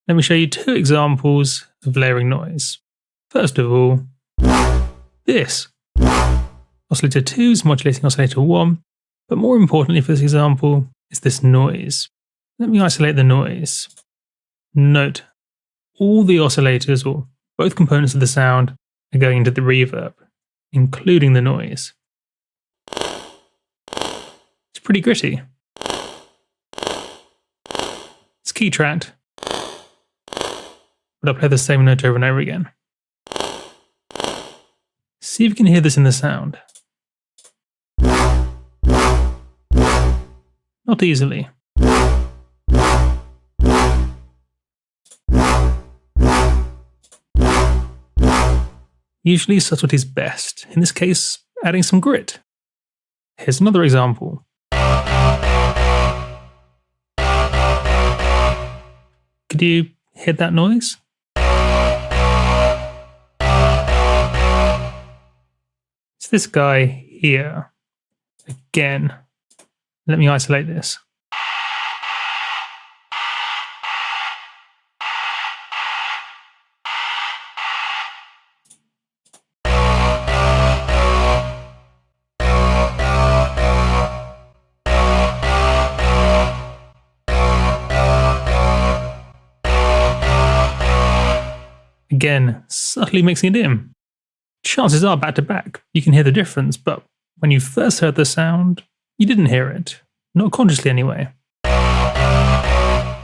Let me show you two examples of layering noise. First of all, this. Oscillator 2 is modulating oscillator 1, but more importantly for this example is this noise. Let me isolate the noise. Note, all the oscillators, or both components of the sound, are going into the reverb, including the noise. It's pretty gritty. It's key tracked, but I'll play the same note over and over again. See if you can hear this in the sound. Not easily. Usually subtlety is best, in this case adding some grit. Here's another example. Could you hear that noise? It's this guy here. Again, let me isolate this. Again, subtly mixing it in. Chances are back to back, you can hear the difference, but when you first heard the sound, you didn't hear it. Not consciously anyway. A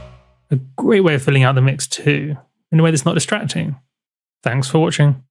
great way of filling out the mix too, in a way that's not distracting. Thanks for watching.